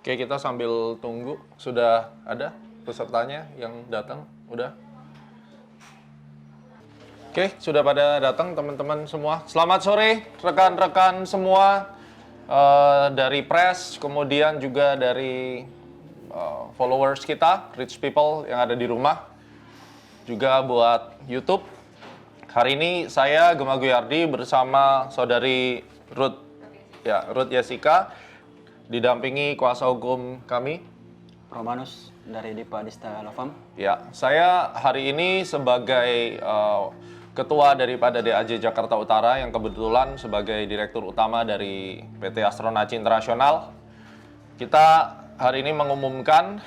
Oke, kita sambil tunggu. Sudah ada pesertanya yang datang? Udah? Oke, sudah pada datang teman-teman semua. Selamat sore rekan-rekan semua dari press, kemudian juga dari followers kita, rich people yang ada di rumah. Juga buat YouTube. Hari ini saya Gema Guyardi bersama saudari Ruth Jessica, didampingi kuasa hukum kami Romanus dari Dipa Adista Law Firm. Ya, saya hari ini sebagai ketua daripada DAJ Jakarta Utara yang kebetulan sebagai direktur utama dari PT Astronaci Internasional. Kita hari ini mengumumkan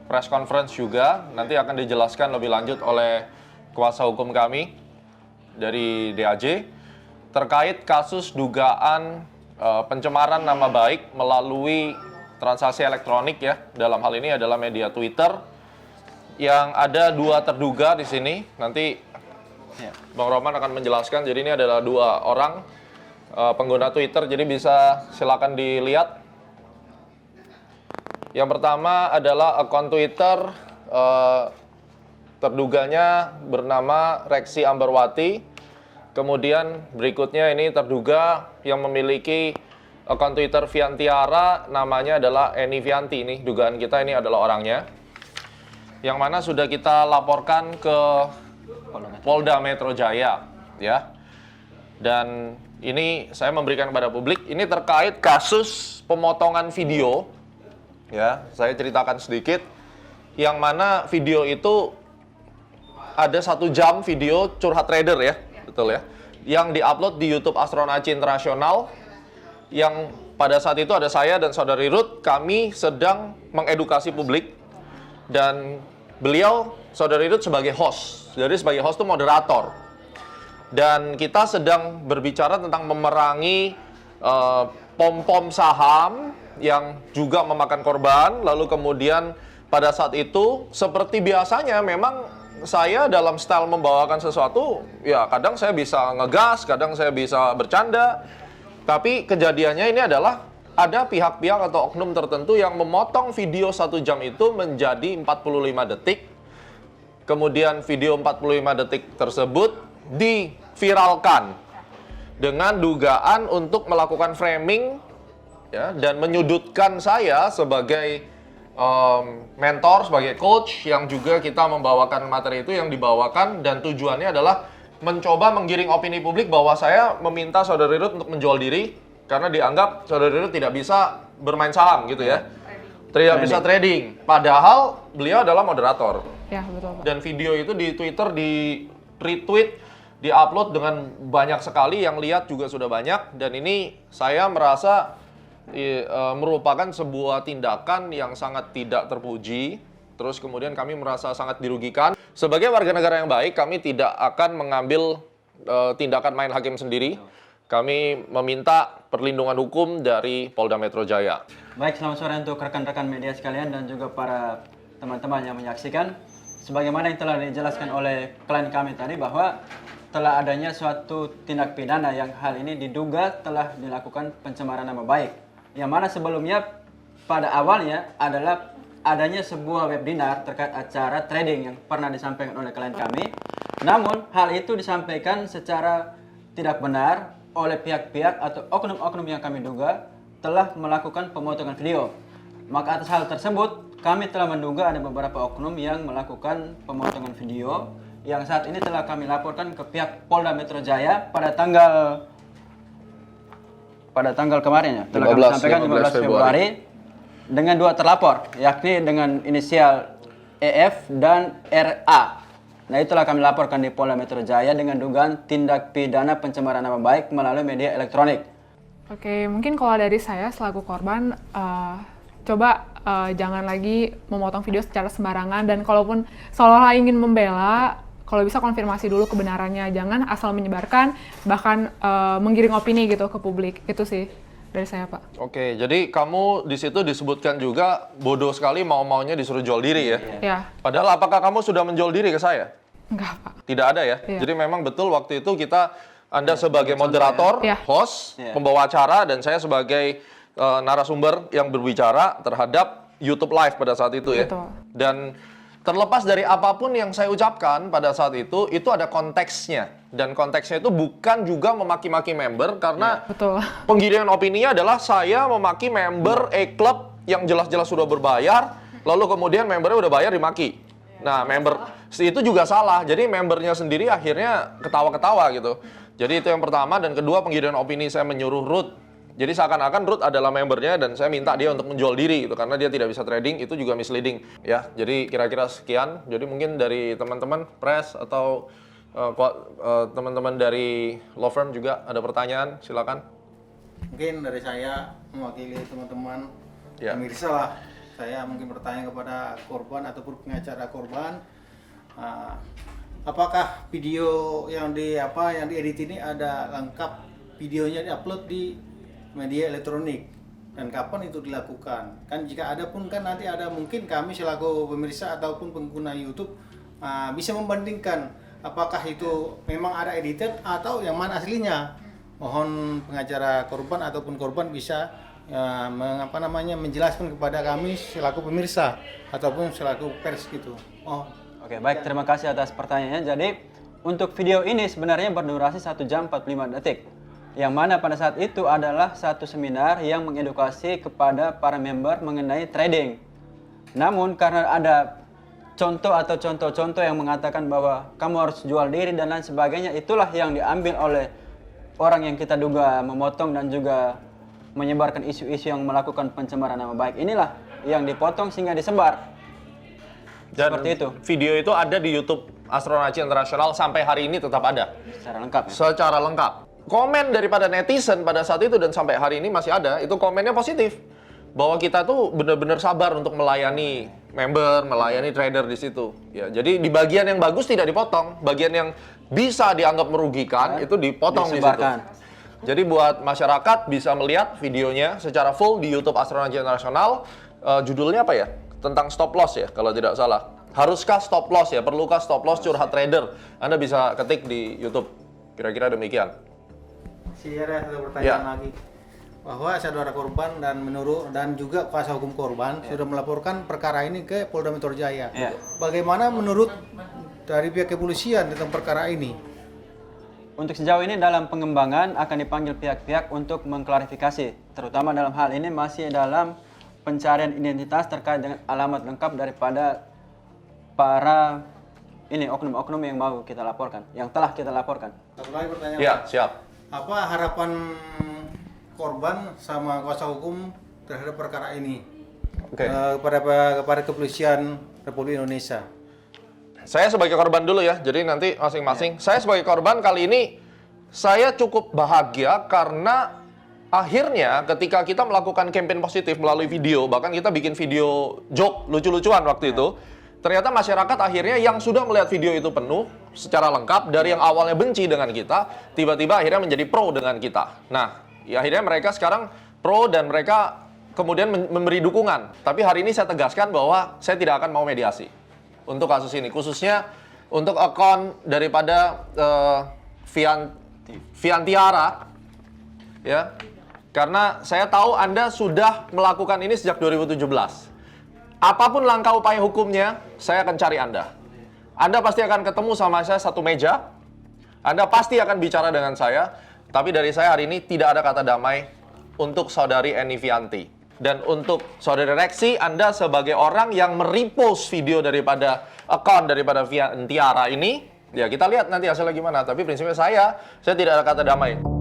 press conference juga, nanti akan dijelaskan lebih lanjut oleh kuasa hukum kami dari DAJ terkait kasus dugaan pencemaran nama baik melalui transaksi elektronik ya. Dalam hal ini adalah media Twitter yang ada dua terduga di sini. Nanti Bang Roman akan menjelaskan. Jadi ini adalah dua orang pengguna Twitter. Jadi bisa silakan dilihat. Yang pertama adalah akun Twitter terduganya bernama Reksi Ambarwati. Kemudian berikutnya ini terduga yang memiliki akun Twitter Viantiara, namanya adalah Eni Vianti. Ini dugaan kita ini adalah orangnya. Yang mana sudah kita laporkan ke Polda Metro Jaya, ya. Dan ini saya memberikan kepada publik, ini terkait kasus pemotongan video, ya. Saya ceritakan sedikit, yang mana video itu ada 1 jam video curhat trader ya. Betul ya, yang diupload di YouTube Astronaci Internasional, yang pada saat itu ada saya dan saudari Ruth, kami sedang mengedukasi publik, dan beliau, saudari Ruth sebagai host, jadi sebagai host itu moderator, dan kita sedang berbicara tentang memerangi pom-pom saham yang juga memakan korban. Lalu kemudian pada saat itu, seperti biasanya memang saya dalam style membawakan sesuatu, ya kadang saya bisa ngegas, kadang saya bisa bercanda. Tapi kejadiannya ini adalah ada pihak-pihak atau oknum tertentu yang memotong video 1 jam itu menjadi 45 detik. Kemudian video 45 detik tersebut diviralkan dengan dugaan untuk melakukan framing ya, dan menyudutkan saya sebagai mentor, sebagai coach, yang juga kita membawakan materi itu yang dibawakan, dan tujuannya adalah mencoba menggiring opini publik bahwa saya meminta saudari Ruth untuk menjual diri karena dianggap saudari Ruth tidak bisa bermain saham gitu ya, tidak bisa trading, padahal beliau adalah moderator. Ya, betul, Pak. Dan video itu di Twitter, di retweet, di-upload dengan banyak sekali, yang lihat juga sudah banyak, dan ini saya merasa merupakan sebuah tindakan yang sangat tidak terpuji. Terus kemudian kami merasa sangat dirugikan. Sebagai warga negara yang baik, kami tidak akan mengambil tindakan main hakim sendiri. Kami meminta perlindungan hukum dari Polda Metro Jaya. Baik, selamat sore untuk rekan-rekan media sekalian dan juga para teman-teman yang menyaksikan. Sebagaimana yang telah dijelaskan oleh klien kami tadi, bahwa telah adanya suatu tindak pidana yang hal ini diduga telah dilakukan pencemaran nama baik. Yang mana sebelumnya pada awalnya adalah adanya sebuah webinar terkait acara trading yang pernah disampaikan oleh klien kami. Namun hal itu disampaikan secara tidak benar oleh pihak-pihak atau oknum-oknum yang kami duga telah melakukan pemotongan video. Maka atas hal tersebut kami telah menduga ada beberapa oknum yang melakukan pemotongan video yang saat ini telah kami laporkan ke pihak Polda Metro Jaya pada tanggal kemarin ya, telah kami sampaikan 15 Februari dengan 2 terlapor, yakni dengan inisial EF dan RA. Nah, itulah kami laporkan di Polda Metro Jaya dengan dugaan tindak pidana pencemaran nama baik melalui media elektronik. Oke, mungkin kalau dari saya selaku korban, coba jangan lagi memotong video secara sembarangan, dan kalaupun seolah-olah ingin membela, kalau bisa konfirmasi dulu kebenarannya, jangan asal menyebarkan, bahkan menggiring opini gitu ke publik. Itu sih dari saya, Pak. Oke, jadi kamu di situ disebutkan juga bodoh sekali mau-maunya disuruh jual diri ya? Ya. Padahal apakah kamu sudah menjual diri ke saya? Enggak, Pak. Tidak ada ya? Iya. Jadi memang betul waktu itu Anda sebagai moderator, host, pembawa acara, dan saya sebagai narasumber yang berbicara terhadap YouTube Live pada saat itu ya. Betul. Dan terlepas dari apapun yang saya ucapkan pada saat itu ada konteksnya. Dan konteksnya itu bukan juga memaki-maki member, karena Betul. penggiringan opininya adalah saya memaki member E-Club yang jelas-jelas sudah berbayar, lalu kemudian membernya udah bayar dimaki. Nah, member itu juga salah. Jadi membernya sendiri akhirnya ketawa-ketawa gitu. Jadi itu yang pertama. Dan kedua, penggiringan opini saya menyuruh Ruth. Jadi seakan-akan Ruth adalah membernya dan saya minta dia untuk menjual diri gitu, karena dia tidak bisa trading. Itu juga misleading ya. Jadi kira-kira sekian. Jadi mungkin dari teman-teman press atau teman-teman dari law firm juga ada pertanyaan, silakan. Mungkin dari saya mewakili teman-teman Ya. pemirsa lah, saya mungkin bertanya kepada korban ataupun pengacara korban, apakah video yang diedit ini ada lengkap videonya diupload di media elektronik dan kapan itu dilakukan? Kan jika ada pun kan nanti ada mungkin kami selaku pemirsa ataupun pengguna YouTube bisa membandingkan apakah itu memang ada edited atau yang mana aslinya. Mohon pengacara korban ataupun korban bisa menjelaskan kepada kami selaku pemirsa ataupun selaku pers gitu. Oke, baik, terima kasih atas pertanyaannya. Jadi, untuk video ini sebenarnya berdurasi 1 jam 45 detik. Yang mana pada saat itu adalah satu seminar yang mengedukasi kepada para member mengenai trading. Namun karena ada contoh-contoh yang mengatakan bahwa kamu harus jual diri dan lain sebagainya, itulah yang diambil oleh orang yang kita duga memotong dan juga menyebarkan isu-isu yang melakukan pencemaran nama baik. Inilah yang dipotong sehingga disebar. Dan Seperti itu. video itu ada di YouTube Astronaci Internasional sampai hari ini tetap ada. Secara lengkap ya. Secara lengkap. Komen daripada netizen pada saat itu dan sampai hari ini masih ada, itu komennya positif. Bahwa kita tuh benar-benar sabar untuk melayani member, melayani trader di situ. Ya, jadi di bagian yang bagus tidak dipotong, bagian yang bisa dianggap merugikan itu dipotong di situ. Disebarkan. Jadi buat masyarakat bisa melihat videonya secara full di YouTube Astronaci Internasional. Judulnya apa ya? Tentang stop loss ya, kalau tidak salah. Haruskah stop loss ya? Perlukah stop loss curhat trader? Anda bisa ketik di YouTube. Kira-kira demikian. Ada satu pertanyaan lagi, bahwa saudara korban dan juga kuasa hukum korban sudah melaporkan perkara ini ke Polda Metro Jaya. Ya. Bagaimana menurut dari pihak kepolisian tentang perkara ini? Untuk sejauh ini dalam pengembangan akan dipanggil pihak-pihak untuk mengklarifikasi. Terutama dalam hal ini masih dalam pencarian identitas terkait dengan alamat lengkap daripada para oknum-oknum yang mau kita laporkan, yang telah kita laporkan. Satu lagi pertanyaan. Ya, siap. Apa harapan korban sama kuasa hukum terhadap perkara ini? Oke. Kepada kepolisian Republik Indonesia. Saya sebagai korban dulu ya, jadi nanti masing-masing. Saya sebagai korban kali ini, saya cukup bahagia karena akhirnya ketika kita melakukan campaign positif melalui video, bahkan kita bikin video joke lucu-lucuan waktu itu, ternyata masyarakat akhirnya yang sudah melihat video itu penuh, secara lengkap, dari yang awalnya benci dengan kita, tiba-tiba akhirnya menjadi pro dengan kita. Nah, ya akhirnya mereka sekarang pro dan mereka kemudian memberi dukungan. Tapi hari ini saya tegaskan bahwa saya tidak akan mau mediasi untuk kasus ini, khususnya untuk akun daripada Viantiara, ya, karena saya tahu Anda sudah melakukan ini sejak 2017. Apapun langkah upaya hukumnya, saya akan cari Anda. Anda pasti akan ketemu sama saya satu meja, Anda pasti akan bicara dengan saya, tapi dari saya hari ini tidak ada kata damai untuk saudari Eni Vianti. Dan untuk saudari Rexy, Anda sebagai orang yang merepost video daripada account daripada Viantiara ini, ya kita lihat nanti hasilnya gimana. Tapi prinsipnya saya tidak ada kata damai.